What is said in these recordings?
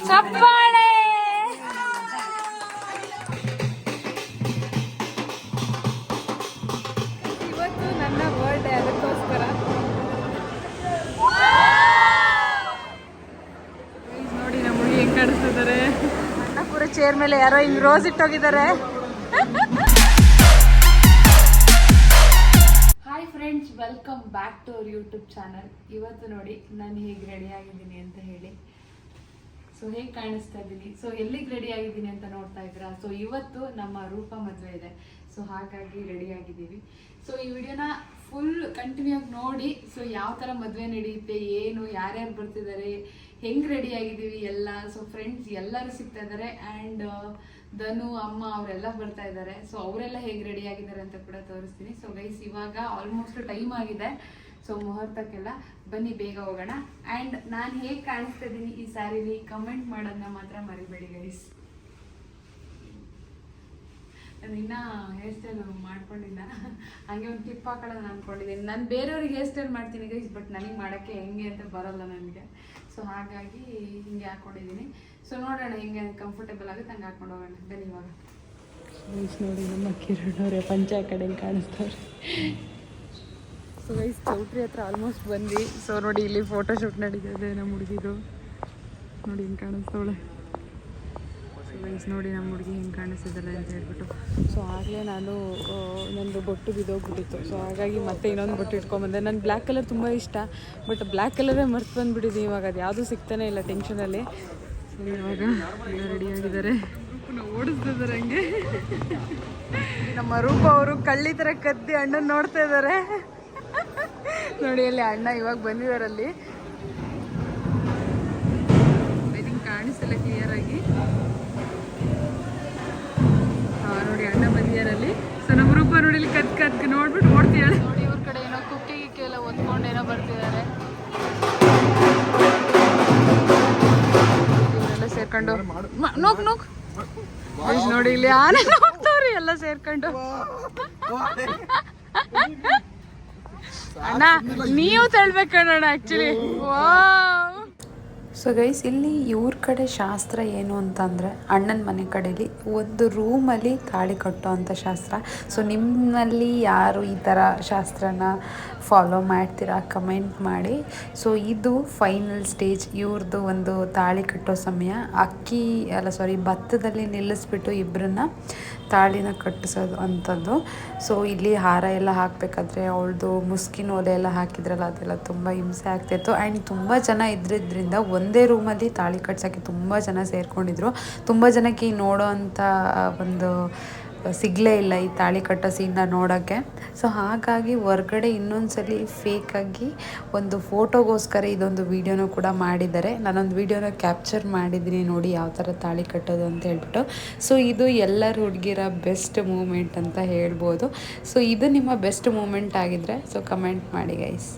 ಚಪ್ಪಾಳೆ. ಇವತ್ತು ನನ್ನ ಬರ್ಡೇ, ಅದಕ್ಕೋಸ್ಕರ ನೋಡಿ ನಮ್ಮ ಹುಡುಗಿ ಹೆಂಗ್ ಕಾಣಿಸ್ತಿದ್ದಾರೆ. ಅನ್ನಪುರ ಚೇರ್ ಮೇಲೆ ಯಾರೋ ಹಿಂಗ್ ರೋಸ್ ಇಟ್ಟೋಗಿದ್ದಾರೆ. Hi friends, welcome back to our YouTube channel. ಇವತ್ತು ನೋಡಿ ನಾನು ಹೇಗೆ ರೆಡಿ ಆಗಿದ್ದೀನಿ ಅಂತ ಹೇಳಿ. ಸೊ ಹೇಗೆ ಕಾಣಿಸ್ತಾ ಇದ್ದೀನಿ, ಸೊ ಎಲ್ಲಿಗೆ ರೆಡಿ ಆಗಿದ್ದೀನಿ ಅಂತ ನೋಡ್ತಾ ಇದ್ದೀರಾ. ಸೊ ಇವತ್ತು ನಮ್ಮ ರೂಪ ಮದುವೆ ಇದೆ, ಸೊ ಹಾಗಾಗಿ ರೆಡಿ ಆಗಿದ್ದೀವಿ. ಸೊ ಈ ವಿಡಿಯೋನ ಫುಲ್ ಕಂಟಿನ್ಯೂ ಆಗಿ ನೋಡಿ. ಸೊ ಯಾವ ಥರ ಮದುವೆ ನಡೆಯುತ್ತೆ, ಏನು, ಯಾರ್ಯಾರು ಬರ್ತಿದ್ದಾರೆ, ಹೆಂಗೆ ರೆಡಿ ಆಗಿದ್ದೀವಿ ಎಲ್ಲ. ಸೊ ಫ್ರೆಂಡ್ಸ್ ಎಲ್ಲರೂ ಸಿಗ್ತಾ ಇದ್ದಾರೆ ಆ್ಯಂಡ್ ಧನು ಅಮ್ಮ ಅವರೆಲ್ಲ ಬರ್ತಾ ಇದ್ದಾರೆ. ಸೊ ಅವರೆಲ್ಲ ಹೇಗೆ ರೆಡಿ ಆಗಿದ್ದಾರೆ ಅಂತ ಕೂಡ ತೋರಿಸ್ತೀನಿ. ಸೊ ಗೈಸ್ ಇವಾಗ ಆಲ್ಮೋಸ್ಟ್ ಟೈಮ್ ಆಗಿದೆ. ಸೊ ಮುಹೂರ್ತಕ್ಕೆಲ್ಲ ಬನ್ನಿ ಬೇಗ ಹೋಗೋಣ. ಆ್ಯಂಡ್ ನಾನು ಹೇಗೆ ಕಾಣಿಸ್ತಾ ಇದ್ದೀನಿ ಈ ಸ್ಯಾರಿಲಿ ಕಮೆಂಟ್ ಮಾಡೋದನ್ನ ಮಾತ್ರ ಮರಿಬೇಡಿ ಗೈಸ್. ನಾನು ಇನ್ನೂ ಹೇರ್ ಸ್ಟೈಲ್ ಮಾಡ್ಕೊಂಡಿಲ್ಲ, ಹಂಗೆ ಒಂದು ಕ್ಲಿಪ್ ಹಾಕೊಳ್ಳೋಣ ಅಂದ್ಕೊಂಡಿದ್ದೀನಿ. ನಾನು ಬೇರೆಯವ್ರಿಗೆ ಹೇರ್ ಸ್ಟೈಲ್ ಮಾಡ್ತೀನಿ ಗೈಸ್, ಬಟ್ ನನಗೆ ಮಾಡೋಕ್ಕೆ ಹೆಂಗೆ ಅಂತ ಬರೋಲ್ಲ ನನಗೆ. ಸೊ ಹಾಗಾಗಿ ಹಿಂಗೆ ಹಾಕ್ಕೊಂಡಿದ್ದೀನಿ. ಸೊ ನೋಡೋಣ ಹೆಂಗೆ ಕಂಫರ್ಟೇಬಲ್ ಆಗುತ್ತೆ ಹಂಗೆ ಹಾಕ್ಕೊಂಡು ಹೋಗೋಣ ಬನ್ನಿ ಇವಾಗ. ನೋಡಿ ನಮ್ಮ ಕಿರಣ್ ಅವರೇ ಪಂಚ ಕಡೆ ಕಾಣಿಸ್ತಾರೆ. ಸೊ ಗೈಸ್ ಚೌಟ್ರಿ ಹತ್ರ ಆಲ್ಮೋಸ್ಟ್ ಬಂದ್ವಿ. ಸೊ ನೋಡಿ ಇಲ್ಲಿ ಫೋಟೋಶೂಟ್ ನಡೀತಿದೆ ನಮ್ಮ ಹುಡುಗಿದು. ನೋಡಿ ಹಿಂಗೆ ಕಾಣಿಸ್ತವಳೆ. ಸೊ ಗೈಸ್ ನೋಡಿ ನಮ್ಮ ಹುಡುಗಿ ಹಿಂಗೆ ಕಾಣಿಸ್ತಿದ್ದಲ್ಲ ಅಂತ ಹೇಳ್ಬಿಟ್ಟು. ಸೊ ಆಗಲೇ ನಾನು ನಂದು ಬೊಟ್ಟು ಬಿದ್ದೋಗ್ಬಿಟ್ಟಿತ್ತು. ಸೊ ಹಾಗಾಗಿ ಮತ್ತೆ ಇನ್ನೊಂದು ಬೊಟ್ಟು ಇಟ್ಕೊಂಬಂದೆ. ನನ್ನ ಬ್ಲ್ಯಾಕ್ ಕಲರ್ ತುಂಬ ಇಷ್ಟ, ಬಟ್ ಬ್ಲ್ಯಾಕ್ ಕಲರೇ ಮರ್ತು ಬಂದುಬಿಟ್ಟಿದ್ದೀನಿ ಇವಾಗ. ಅದು ಯಾವುದೂ ಸಿಗ್ತಾನೆ ಇಲ್ಲ ಟೆನ್ಷನಲ್ಲಿ. ಸೊ ಇವಾಗ ಎಲ್ಲ ರೆಡಿ ಆಗಿದ್ದಾರೆ, ಓಡಿಸ್ತಿದ್ದಾರೆ ಹಂಗೆ. ನಮ್ಮ ರೂಪ ಅವರು ಕಳ್ಳಿ ಥರ ಕದ್ದಿ ಅಣ್ಣನ ನೋಡ್ತಾ ಇದ್ದಾರೆ. ನೋಡಿ ಅಲ್ಲಿ ಅಣ್ಣ ಇವಾಗ ಬಂದಿದಾರಲ್ಲಿ. ಇದನ್ನು ಕಾಣಿಸ್ತಿಲ್ಲ ಕ್ಲಿಯರ್ ಆಗಿ. ನೋಡಿ ಅಣ್ಣ ಬಂದಿದಾರಲ್ಲಿ. ಸೊ ನಮ್ಮ ರೂಪ ನೋಡಿ ಇಲ್ಲಿ ಕದ್ ನೋಡ್ಬಿಟ್ಟು ಓಡ್ತಿದ್ದಾಳೆ. ನೋಡಿ ಇವ್ರ ಕಡೆ ಏನೋ ಕುಕ್ಕಿ ಎಲ್ಲ ಹೊತ್ಕೊಂಡು ಏನೋ ಬರ್ತಿದ್ದಾರೆ. ಇವರೆಲ್ಲ ಸೇರ್ಕೊಂಡು ನೋಕ್ ನೋಡಿ ಇಲ್ಲಿ ಆನೆ ಹೋಗ್ತಾವ್ರಿ ಎಲ್ಲ ಸೇರ್ಕೊಂಡು. ಅಣ್ಣ ನೀವು ತಳ್ಬೇಕಣ್ಣ ಆ್ಯಕ್ಚುಲಿ. ಸೊ ಗೈಸ್ ಇಲ್ಲಿ ಇವ್ರ ಕಡೆ ಶಾಸ್ತ್ರ ಏನು ಅಂತಂದರೆ ಅಣ್ಣನ ಮನೆ ಕಡೆಯಲ್ಲಿ ಒಂದು ರೂಮಲ್ಲಿ ತಾಳಿ ಕಟ್ಟೋ ಅಂಥ ಶಾಸ್ತ್ರ. ಸೊ ನಿಮ್ಮಲ್ಲಿ ಯಾರು ಈ ಥರ ಶಾಸ್ತ್ರನ ಫಾಲೋ ಮಾಡ್ತೀರಾ ಕಮೆಂಟ್ ಮಾಡಿ. ಸೊ ಇದು ಫೈನಲ್ ಸ್ಟೇಜ್ ಇವ್ರದ್ದು ಒಂದು ತಾಳಿ ಕಟ್ಟೋ ಸಮಯ. ಭತ್ತದಲ್ಲಿ ನಿಲ್ಲಿಸ್ಬಿಟ್ಟು ಇಬ್ಬರನ್ನ ತಾಳಿನ ಕಟ್ಟಿಸೋದು ಅಂಥದ್ದು. ಸೊ ಇಲ್ಲಿ ಹಾರ ಎಲ್ಲ ಹಾಕಬೇಕಾದ್ರೆ ಅವಳದು ಮುಸ್ಕಿನ ಓಲೆ ಎಲ್ಲ ಹಾಕಿದ್ರಲ್ಲ ಅದೆಲ್ಲ ತುಂಬ ಹಿಂಸೆ ಆಗ್ತಾಯಿತ್ತು. ಆ್ಯಂಡ್ ತುಂಬ ಜನ ಇದ್ರಿಂದ ಒಂದೇ ರೂಮಲ್ಲಿ ತಾಳಿ ಕಟ್ಸೋಕ್ಕೆ ತುಂಬ ಜನ ಸೇರ್ಕೊಂಡಿದ್ರು. ತುಂಬ ಜನಕ್ಕೆ ನೋಡೋ ಅಂಥ ಒಂದು ಸಿಗಲೇ ಇಲ್ಲ ಈ ತಾಳಿ ಕಟ್ಟೋ ಸೀನ್ನ ನೋಡೋಕ್ಕೆ. ಸೊ ಹಾಗಾಗಿ ಹೊರ್ಗಡೆ ಇನ್ನೊಂದ್ಸಲಿ ಫೇಕಾಗಿ ಒಂದು ಫೋಟೋಗೋಸ್ಕರ ಇದೊಂದು ವೀಡಿಯೋನೂ ಕೂಡ ಮಾಡಿದ್ದಾರೆ. ನಾನೊಂದು ವೀಡಿಯೋನ ಕ್ಯಾಪ್ಚರ್ ಮಾಡಿದ್ದೀನಿ ನೋಡಿ ಯಾವ ಥರ ತಾಳಿ ಕಟ್ಟೋದು ಅಂತ ಹೇಳ್ಬಿಟ್ಟು. ಸೊ ಇದು ಎಲ್ಲರ ಹುಡುಗಿರ ಬೆಸ್ಟ್ ಮೂಮೆಂಟ್ ಅಂತ ಹೇಳ್ಬೋದು. ಸೊ ಇದು ನಿಮ್ಮ ಬೆಸ್ಟ್ ಮೂಮೆಂಟ್ ಆಗಿದ್ದರೆ ಸೊ ಕಮೆಂಟ್ ಮಾಡಿ ಗೈಸ್.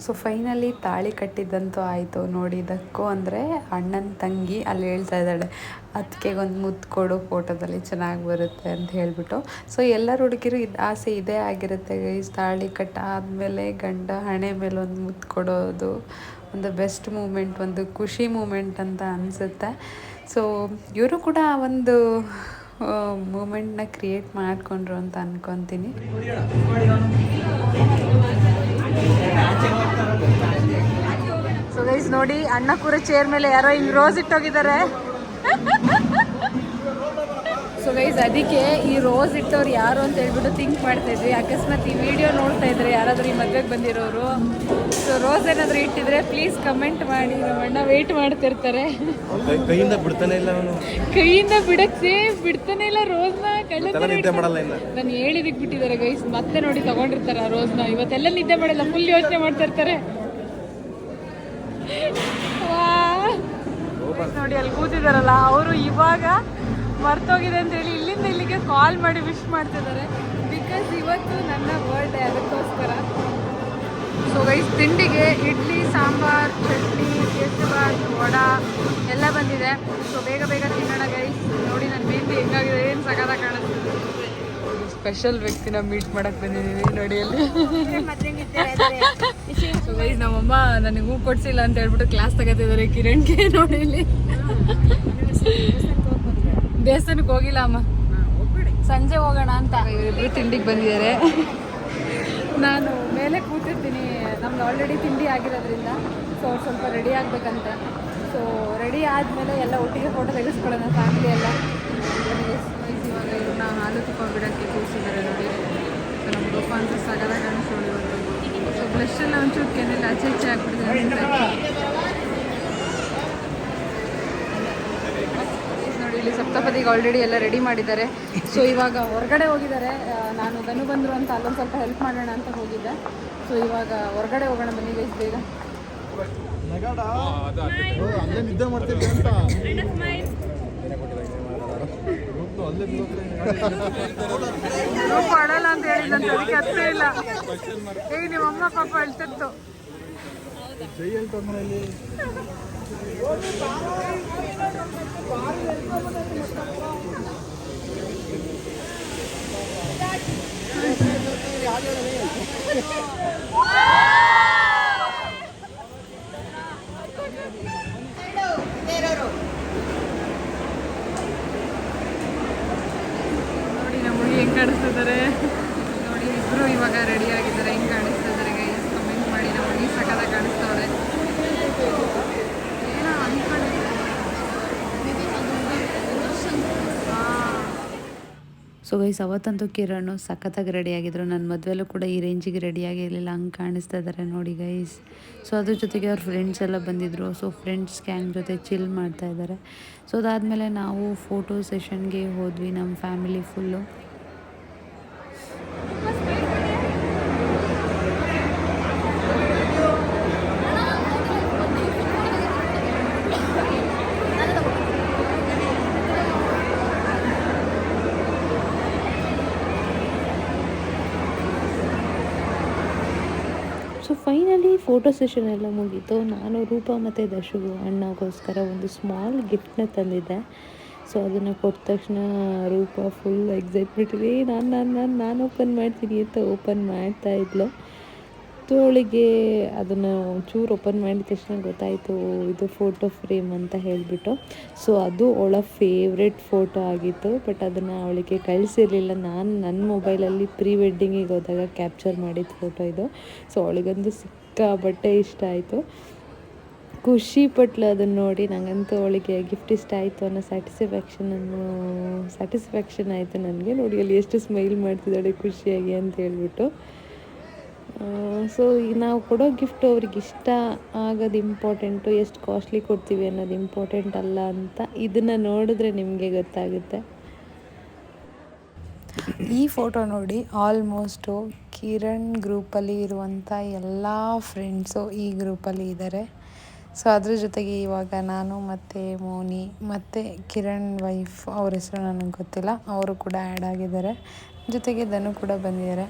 ಸೊ ಫೈನಲಿ ತಾಳಿ ಕಟ್ಟಿದ್ದಂತೂ ಆಯಿತು. ನೋಡಿದ್ದಕ್ಕೂ ಅಂದರೆ ಅಣ್ಣನ ತಂಗಿ ಅಲ್ಲಿ ಹೇಳ್ತಾ ಇದ್ದಾಳೆ ಅದಕ್ಕೆಗೊಂದು ಮುತ್ತು ಕೊಡು ಫೋಟೋದಲ್ಲಿ ಚೆನ್ನಾಗಿ ಬರುತ್ತೆ ಅಂತ ಹೇಳಿಬಿಟ್ಟು. ಸೊ ಎಲ್ಲರ ಹುಡುಗಿರು ಆಸೆ ಇದೇ ಆಗಿರುತ್ತೆ ಗೈಸ್. ತಾಳಿ ಕಟ್ಟಾದಮೇಲೆ ಗಂಡ ಹಣೆ ಮೇಲೆ ಒಂದು ಮುತ್ತು ಕೊಡೋದು ಒಂದು ಬೆಸ್ಟ್ ಮೂಮೆಂಟ್, ಒಂದು ಖುಷಿ ಮೂಮೆಂಟ್ ಅಂತ ಅನಿಸುತ್ತೆ. ಸೊ ಇವರು ಕೂಡ ಒಂದು ಮೂಮೆಂಟ್ನ ಕ್ರಿಯೇಟ್ ಮಾಡಿಕೊಂಡ್ರು ಅಂತ ಅಂದ್ಕೊತೀನಿ. ಸೊ ಗೈಸ್ ನೋಡಿ ಅಣ್ಣ ಕೂರ ಚೇರ್ ಮೇಲೆ ಯಾರೋ ಹಿಂಗ್ ರೋಸ್ ಇಟ್ಟೋಗಿದ್ದಾರೆ. ಸೊ ಗೈಸ್ ಅದಕ್ಕೆ ಈ ರೋಸ್ ಇಟ್ಟವ್ರು ಯಾರು ಅಂತ ಹೇಳ್ಬಿಟ್ಟು ಥಿಂಕ್ ಮಾಡ್ತಾ ಇದ್ವಿ. ಅಕಸ್ಮಾತ್ ಈ ವಿಡಿಯೋ ನೋಡ್ತಾ ಇದ್ರೆ ಯಾರಾದರೂ ಈ ಮದುವೆಗೆ ಬಂದಿರೋರು ಸೊ ರೋಸ್ ಏನಾದರೂ ಇಟ್ಟಿದ್ರೆ ಪ್ಲೀಸ್ ಕಮೆಂಟ್ ಮಾಡಿ. ನಮ್ಮ ಅಣ್ಣ ವೇಟ್ ಮಾಡ್ತಿರ್ತಾರೆ. ಕೈಯಿಂದ ಬಿಡ್ತಾನೆ ಇಲ್ಲ ಅವನು, ಕೈಯಿಂದ ಬಿಡ್ತಾನೆ ಇಲ್ಲ ರೋಸ್ನ. ನಾನು ಹೇಳಿದಕ್ಕೆ ಬಿಟ್ಟಿದ್ದಾರೆ ಗೈಸ್. ಮತ್ತೆ ನೋಡಿ ತಗೊಂಡಿರ್ತಾರೆ ಆ ರೋಸ್ನ. ಇವತ್ತೆಲ್ಲ ನಿದ್ದೆ ಮಾಡಿಲ್ಲ, ಫುಲ್ ಯೋಚನೆ ಮಾಡ್ತಾ ಇರ್ತಾರೆ. ಅಲ್ಲಿ ಕೂತಿದಾರಲ್ಲ ಅವರು ಇವಾಗ ಮರ್ತೋಗಿದೆ ಅಂತೇಳಿ ಇಲ್ಲಿಂದ ಇಲ್ಲಿಗೆ ಕಾಲ್ ಮಾಡಿ ವಿಶ್ ಮಾಡ್ತಿದ್ದಾರೆ. ಬಿಕಾಸ್ ಇವತ್ತು ನನ್ನ ಬರ್ಡೇ, ಅದಕ್ಕೋಸ್ಕರ. ಸೊ ಗೈಸ್, ತಿಂಡಿಗೆ ಇಡ್ಲಿ, ಸಾಂಬಾರ್, ಚಟ್ನಿ, ಕೇಸರಿಬಾತ್, ವಡಾ ಎಲ್ಲ ಬಂದಿದೆ. ಸೊ ಬೇಗ ಬೇಗ ತಿನ್ನೋಣ ಗೈಸ್. ನೋಡಿ ನನ್ನ ಮೆಹಂದಿ ಹೆಂಗಾಗಿದೆ, ಏನು ಸಗದ ಕಾಣಿಸ್ತಿದೆ. ಸ್ಪೆಷಲ್ ವ್ಯಕ್ತಿನ ಮೀಟ್ ಮಾಡಕ್ಕೆ ಬಂದಿದ್ದೀವಿ ನೋಡಿ ಅಲ್ಲಿ. ಸೊ ಗೈಸ್, ನಮ್ಮಮ್ಮ ನನಗೆ ಹೂ ಕೊಡ್ಸಿಲ್ಲ ಅಂತ ಹೇಳ್ಬಿಟ್ಟು ಕ್ಲಾಸ್ ತಗೋತಿದ್ದಾರೆ ಕಿರಣ್ಗೆ. ನೋಡಿ ಇಲ್ಲಿ ದೇವಸ್ಥಾನಕ್ಕೆ ಹೋಗಿಲ್ಲ ಅಮ್ಮ, ಸಂಜೆ ಹೋಗೋಣ ಅಂತ. ಇವರಿಬ್ರು ತಿಂಡಿಗೆ ಬಂದಿದ್ದಾರೆ. ನಾನು ಮೇಲೆ ಕೂತಿರ್ತೀನಿ, ನಮ್ದು ಆಲ್ರೆಡಿ ತಿಂಡಿ ಆಗಿರೋದ್ರಿಂದ. ಸೊ ಸ್ವಲ್ಪ ರೆಡಿ ಆಗಬೇಕಂತ. ಸೊ ರೆಡಿ ಆದಮೇಲೆ ಎಲ್ಲ ಒಟ್ಟಿಗೆ ಫೋಟೋ ತೆಗೆಸ್ಕೊಳ್ಳೋಣ ಫ್ಯಾಮಿಲಿ ಎಲ್ಲ. ಇವಾಗ ಇವ್ರನ್ನ ಹಾಲು ತುಪ್ಪ ಬಿಡೋಕ್ಕೆ ಕೂರಿಸಿದ್ದಾರೆ ನೋಡಿ. ಸೊ ನಮ್ಮ ರೂಪ ಅಂತ ಸಗದ ಕಾಣಿಸ್ಕೊಳ್ಳಿ ಇವತ್ತು. ಸೊ ಬ್ಲಷ್ ಎಲ್ಲ ಒಂಚೂರು ಕೆನೆಲ್ಲ ಆಚೆ ಈಚೆ ಹಾಕ್ಬಿಟ್ಟಿದ್ದಾರೆ ನೋಡಿ. ಇಲ್ಲಿ ಸಪ್ತಪದಿಗೆ ಆಲ್ರೆಡಿ ಎಲ್ಲ ರೆಡಿ ಮಾಡಿದ್ದಾರೆ. ಸೊ ಇವಾಗ ಹೊರಗಡೆ ಹೋಗಿದ್ದಾರೆ. ನಾನು ಧನು ಬಂದರು ಅಂತ ಅಲ್ಲೊಂದು ಸ್ವಲ್ಪ ಹೆಲ್ಪ್ ಮಾಡೋಣ ಅಂತ ಹೋಗಿದ್ದೆ. ಸೊ ಇವಾಗ ಹೊರಗಡೆ ಹೋಗೋಣ ಬನ್ನಿ ಗೈಸ್ ಬೇಗ. ರೂಪ ಆಡಲ್ಲ ಅಂತ ಹೇಳಿದಂತೆ, ಅದಕ್ಕೆ ಹತ್ತೇ ಇಲ್ಲ. ಹೇಗೆ ನಿಮ್ಮ ಅಮ್ಮ ಪಾಪ ಅಳ್ತಿತ್ತು. ನೋಡಿ ನಮ್ಮ ಹುಡುಗಿ ಹೆಂಗೆ ಕಾಣಿಸ್ತಿದ್ದಾರೆ ನೋಡಿ. ಇಬ್ಬರು ಇವಾಗ ರೆಡಿ ಆಗಿದ್ದಾರೆ. ಹೆಂಗೆ ಕಾಣಿಸ್ತಾ ಇದ್ದಾರೆ ಗೈಸ್ ಕಮೆಂಟ್ ಮಾಡಿ. ನಮ್ಮ ಹುಡುಗಿ ಸಕದ ಕಾಣಿಸ್ತಾಳೆ. ಏನೋ ಅಂದ್ಕೊಂಡಿದ್ದೆ. ಸೊ ಗೈಸ್, ಅವತ್ತಂತೂ ಕಿರಣ್ ಸಖತ್ತಾಗಿ ರೆಡಿಯಾಗಿದ್ರು. ನನ್ನ ಮದುವೆಲ್ಲೂ ಕೂಡ ಈ ರೇಂಜಿಗೆ ರೆಡಿಯಾಗಿರಲಿಲ್ಲ, ಹಂಗೆ ಕಾಣಿಸ್ತಾ ಇದ್ದಾರೆ ನೋಡಿ ಗೈಸ್. ಸೊ ಅದ್ರ ಜೊತೆಗೆ ಅವ್ರ ಫ್ರೆಂಡ್ಸ್ ಎಲ್ಲ ಬಂದಿದ್ದರು. ಸೊ ಫ್ರೆಂಡ್ಸ್ ಗ್ಯಾಂಗ್ ಜೊತೆ ಚಿಲ್ ಮಾಡ್ತಾ ಇದ್ದಾರೆ. ಸೊ ಅದಾದಮೇಲೆ ನಾವು ಫೋಟೋ ಸೆಷನ್ಗೆ ಹೋದ್ವಿ ನಮ್ಮ family full. So finally photo session ಎಲ್ಲ ಮುಗೀತು. ನಾನು ರೂಪ ಮತ್ತು ದಶುಗು ಅಣ್ಣಗೋಸ್ಕರ ಒಂದು ಸ್ಮಾಲ್ ಗಿಫ್ಟ್ನ ತಂದಿದ್ದೆ. ಸೊ ಅದನ್ನು ಕೊಟ್ಟ ತಕ್ಷಣ ರೂಪ ಫುಲ್ ಎಕ್ಸೈಟ್ಮೆಂಟಲ್ಲಿ ನಾನು ಓಪನ್ ಮಾಡ್ತೀನಿ ಅಂತ ಓಪನ್ ಮಾಡ್ತಾಯಿದ್ಲು. ಸೊ ಅವಳಿಗೆ ಅದನ್ನು ಒಂಚೂರು ಓಪನ್ ಮಾಡಿದ ತಕ್ಷಣ ಗೊತ್ತಾಯಿತು ಇದು ಫೋಟೋ ಫ್ರೇಮ್ ಅಂತ ಹೇಳಿಬಿಟ್ಟು. ಸೊ ಅದು ಅವಳ ಫೇವ್ರೆಟ್ ಫೋಟೋ ಆಗಿತ್ತು. ಬಟ್ ಅದನ್ನು ಅವಳಿಗೆ ಕಳಿಸಿರಲಿಲ್ಲ. ನಾನು ನನ್ನ ಮೊಬೈಲಲ್ಲಿ ಪ್ರೀ ವೆಡ್ಡಿಂಗಿಗೆ ಹೋದಾಗ ಕ್ಯಾಪ್ಚರ್ ಮಾಡಿದ ಫೋಟೋ ಇದು. ಸೊ ಅವಳಿಗಂತೂ ಸಿಕ್ಕಾಪಟ್ಟೆ ಇಷ್ಟ ಆಯಿತು, ಖುಷಿ ಪಟ್ಲು ಅದನ್ನು ನೋಡಿ. ನನಗಂತೂ ಅವಳಿಗೆ ಗಿಫ್ಟ್ ಇಷ್ಟ ಆಯಿತು ಅನ್ನೋ ಸ್ಯಾಟಿಸ್ಫ್ಯಾಕ್ಷನ್ ಆಯಿತು ನನಗೆ. ನೋಡಿ ಅಲ್ಲಿ ಎಷ್ಟು ಸ್ಮೈಲ್ ಮಾಡ್ತಿದ್ದಾಳೆ ಖುಷಿಯಾಗಿ ಅಂತ ಹೇಳ್ಬಿಟ್ಟು. ಸೊ ಈಗ ನಾವು ಕೊಡೋ ಗಿಫ್ಟು ಅವ್ರಿಗೆ ಇಷ್ಟ ಆಗೋದು ಇಂಪಾರ್ಟೆಂಟು, ಎಷ್ಟು ಕಾಸ್ಟ್ಲಿ ಕೊಡ್ತೀವಿ ಅನ್ನೋದು ಇಂಪಾರ್ಟೆಂಟ್ ಅಲ್ಲ ಅಂತ ಇದನ್ನು ನೋಡಿದ್ರೆ ನಿಮಗೆ ಗೊತ್ತಾಗುತ್ತೆ. ಈ ಫೋಟೋ ನೋಡಿ, ಆಲ್ಮೋಸ್ಟು ಕಿರಣ್ ಗ್ರೂಪಲ್ಲಿ ಇರುವಂಥ ಎಲ್ಲ ಫ್ರೆಂಡ್ಸು ಈ ಗ್ರೂಪಲ್ಲಿ ಇದ್ದಾರೆ. ಸೊ ಅದ್ರ ಜೊತೆಗೆ ಇವಾಗ ನಾನು ಮತ್ತು ಮೋನಿ ಮತ್ತು ಕಿರಣ್ ವೈಫ್, ಅವ್ರ ಹೆಸರು ನನಗೆ ಗೊತ್ತಿಲ್ಲ, ಅವರು ಕೂಡ ಆ್ಯಡ್ ಆಗಿದ್ದಾರೆ. ಜೊತೆಗೆ ಧನು ಕೂಡ ಬಂದಿದ್ದಾರೆ.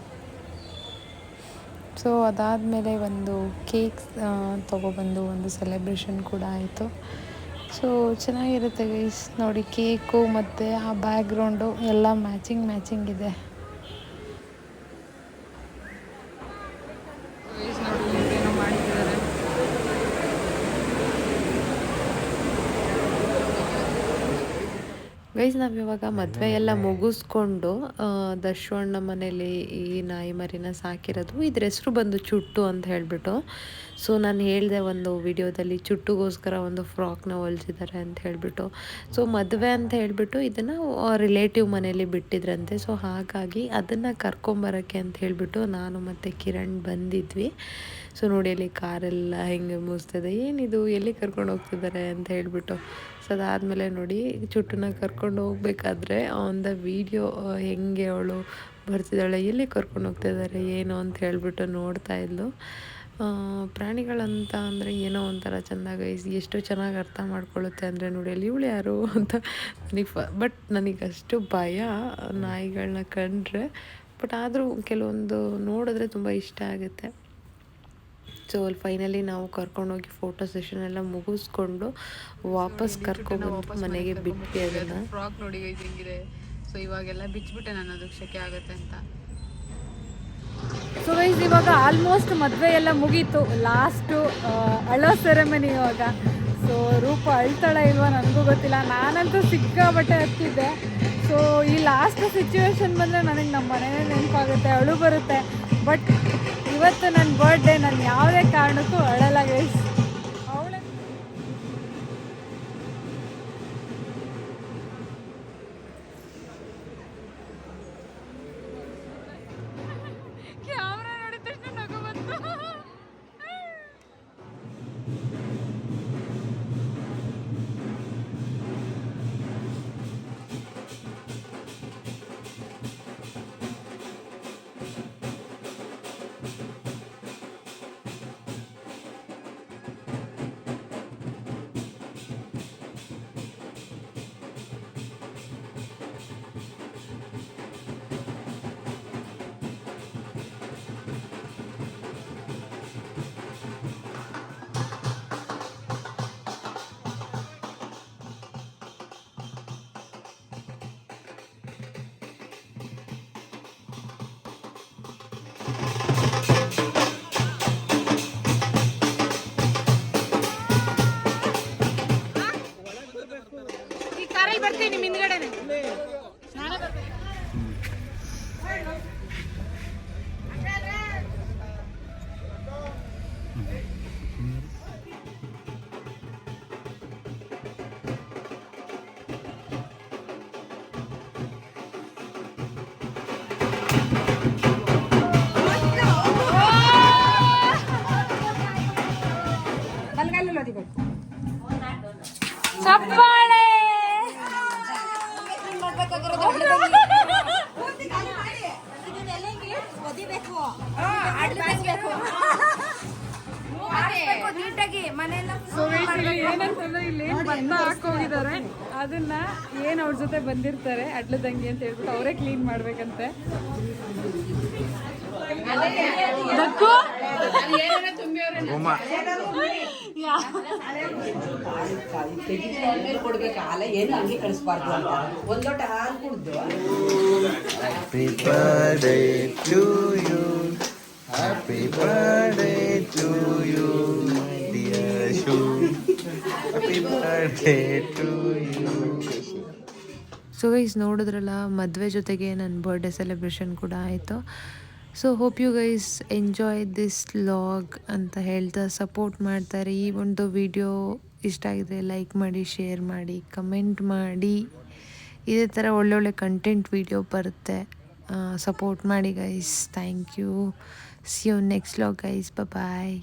ಸೊ ಅದಾದಮೇಲೆ ಒಂದು ಕೇಕ್ ತೊಗೊಬಂದು ಒಂದು ಸೆಲೆಬ್ರೇಷನ್ ಕೂಡ ಆಯಿತು. ಸೊ ಚೆನ್ನಾಗಿರುತ್ತೆ ಗೈಸ್ ನೋಡಿ. ಕೇಕು ಮತ್ತು ಆ ಬ್ಯಾಕ್ಗ್ರೌಂಡು ಎಲ್ಲ ಮ್ಯಾಚಿಂಗ್ ಇದೆ. ಏನೋ ಮಾಡಿದ್ದಾರೆ. ಗೈಸ್ ನಾವಿವಾಗ ಮದುವೆ ಎಲ್ಲ ಮುಗಿಸ್ಕೊಂಡು ದರ್ಶನ ಮನೇಲಿ ಈ ನಾಯಿ ಮರಿನ ಸಾಕಿರೋದು. ಇದ್ರ ಹೆಸರು ಬಂದು ಚುಟ್ಟು ಅಂತ ಹೇಳಿಬಿಟ್ಟು. ಸೊ ನಾನು ಹೇಳಿದೆ ಒಂದು ವಿಡಿಯೋದಲ್ಲಿ ಚುಟ್ಟುಗೋಸ್ಕರ ಒಂದು ಫ್ರಾಕ್ನ ಹೊಲಿಸಿದ್ದಾರೆ ಅಂತ ಹೇಳಿಬಿಟ್ಟು. ಸೊ ಮದುವೆ ಅಂತ ಹೇಳಿಬಿಟ್ಟು ಇದನ್ನು ರಿಲೇಟಿವ್ ಮನೇಲಿ ಬಿಟ್ಟಿದ್ರಂತೆ. ಸೊ ಹಾಗಾಗಿ ಅದನ್ನು ಕರ್ಕೊಂಬರೋಕ್ಕೆ ಅಂತ ಹೇಳಿಬಿಟ್ಟು ನಾನು ಮತ್ತು ಕಿರಣ್ ಬಂದಿದ್ವಿ. ಸೊ ನೋಡಿ ಅಲ್ಲಿ ಕಾರೆಲ್ಲ ಹೆಂಗೆ ಮೂಸ್ತಿದೆ, ಏನಿದು ಎಲ್ಲಿ ಕರ್ಕೊಂಡು ಹೋಗ್ತಿದ್ದಾರೆ ಅಂತ ಹೇಳಿಬಿಟ್ಟು. ಸೊ ಅದಾದಮೇಲೆ ನೋಡಿ ಚುಟ್ಟನ್ನ ಕರ್ಕೊಂಡು ಹೋಗ್ಬೇಕಾದ್ರೆ ಒಂದು ವೀಡಿಯೋ ಹೆಂಗೆ ಅವಳು ಬರ್ತಿದ್ದಾಳೆ, ಎಲ್ಲಿ ಕರ್ಕೊಂಡು ಹೋಗ್ತಿದ್ದಾರೆ ಏನು ಅಂತ ಹೇಳಿಬಿಟ್ಟು ನೋಡ್ತಾ ಇದ್ಲು. ಪ್ರಾಣಿಗಳಂತ ಅಂದರೆ ಏನೋ ಒಂಥರ ಚೆಂದ ಗೈಸ್. ಎಷ್ಟು ಚೆನ್ನಾಗಿ ಅರ್ಥ ಮಾಡ್ಕೊಳ್ಳುತ್ತೆ ಅಂದರೆ ನೋಡಿ ಅಲ್ಲಿ ಇವಳು ಯಾರು ಅಂತ ನನಗೆ ಬಟ್ ನನಗೆ ಅಷ್ಟು ಭಯ ನಾಯಿಗಳನ್ನ ಕಂಡ್ರೆ. ಬಟ್ ಆದರೂ ಕೆಲವೊಂದು ನೋಡಿದ್ರೆ ತುಂಬ ಇಷ್ಟ ಆಗುತ್ತೆ. ಸೊ ಅಲ್ಲಿ ಫೈನಲಿ ನಾವು ಕರ್ಕೊಂಡೋಗಿ ಫೋಟೋ ಸೆಷನ್ ಎಲ್ಲ ಮುಗಿಸ್ಕೊಂಡು ವಾಪಸ್ ಕರ್ಕೊಂಡ್ಬಂದು ಮನೆಗೆ ಬಿಟ್ಟು ಅದನ್ನು. ಫ್ರಾಕ್ ನೋಡಿ ಗೈಸ್ ಹೆಂಗಿದೆ. ಸೊ ಇವಾಗೆಲ್ಲ ಬಿಚ್ಚಿಬಿಟ್ಟೆ ನಾನು, ಅದಕ್ಕೆ ಶೆಕೆ ಆಗುತ್ತೆ ಅಂತ. ಸೊ ಗೈಸ್ ಇವಾಗ ಆಲ್ಮೋಸ್ಟ್ ಮದುವೆ ಎಲ್ಲ ಮುಗೀತು. ಲಾಸ್ಟು ಅಳೋ ಸೆರೆಮನಿ ಇವಾಗ. ಸೊ ರೂಪ ಅಳ್ತಾಳ ಇಲ್ವಾ ನನಗೂ ಗೊತ್ತಿಲ್ಲ, ನಾನಂತೂ ಸಿಕ್ಕಾಬಟ್ಟೆ ಹತ್ತಿದ್ದೆ. ಸೊ ಈ ಲಾಸ್ಟ್ ಸಿಚುವೇಶನ್ ಬಂದರೆ ನನಗೆ ನಮ್ಮ ಮನೆಯೇ ನೆನಪಾಗುತ್ತೆ, ಅಳು ಬರುತ್ತೆ. ಬಟ್ ಇವತ್ತು ನನ್ನ ಬರ್ಡೇ, ನಾನು ಯಾವುದೇ ಕಾರಣಕ್ಕೂ ಅಳಲ್ಲ ಗೈಸ್. ಅವಳ ಕ್ಯಾಮ್ರಾ ನೋಡಿದ ತಕ್ಷಣ ನಗು ಬಂತು. ಈ ಕಾರಲ್ಲಿ ಬರ್ತೀನಿ ನಿಮ್ಮ ಹಿಂದ್ಗಡೆನೆ. ನಾನೇ ಬರ್ತೀನಿ. ಚಪ್ಪಾಳೆ. ಏನಂತಂದ್ರೆ ಇಲ್ಲಿ ಭತ್ತ ಹಾಕೋಗಿದ್ದಾರೆ, ಅದನ್ನ ಏನ್ ಅವ್ರ ಜೊತೆ ಬಂದಿರ್ತಾರೆ ಅಡ್ಲದಂಗಿ ಅಂತ ಹೇಳ್ಬಿಟ್ಟು ಅವರೇ ಕ್ಲೀನ್ ಮಾಡ್ಬೇಕಂತೆ. ಕೊಡ್ಬೇಕು ಹಾಲ ಏನು ಹಂಗೆ ಕಳಿಸ್ಬಾರ್ದು ಅಂತ ಒಂದು ಲೋಟ ಹಾಲು ಕುಡ್ದು. Happy birthday to you. Happy birthday to you, dear Shu. Happy birthday to you. So guys ನೋಡಿದ್ರಲ್ಲ, ಮದುವೆ ಜೊತೆಗೆ ನನ್ನ ಬರ್ಡೇ ಸೆಲೆಬ್ರೇಷನ್ ಕೂಡ ಆಯಿತು. So hope you guys enjoy this vlog ಅಂತ ಹೇಳ್ತಾ ಸಪೋರ್ಟ್ ಮಾಡ್ತಾರೆ. ಈ ಒಂದು ವಿಡಿಯೋ ಇಷ್ಟ ಆಗಿದ್ರೆ ಲೈಕ್ ಮಾಡಿ, ಶೇರ್ ಮಾಡಿ, ಕಮೆಂಟ್ ಮಾಡಿ. ಇದೇ ಥರ ಒಳ್ಳೊಳ್ಳೆ ಕಂಟೆಂಟ್ ವಿಡಿಯೋ ಬರುತ್ತೆ. ಸಪೋರ್ಟ್ ಮಾಡಿ guys. Thank you. See you next vlog guys. Bye.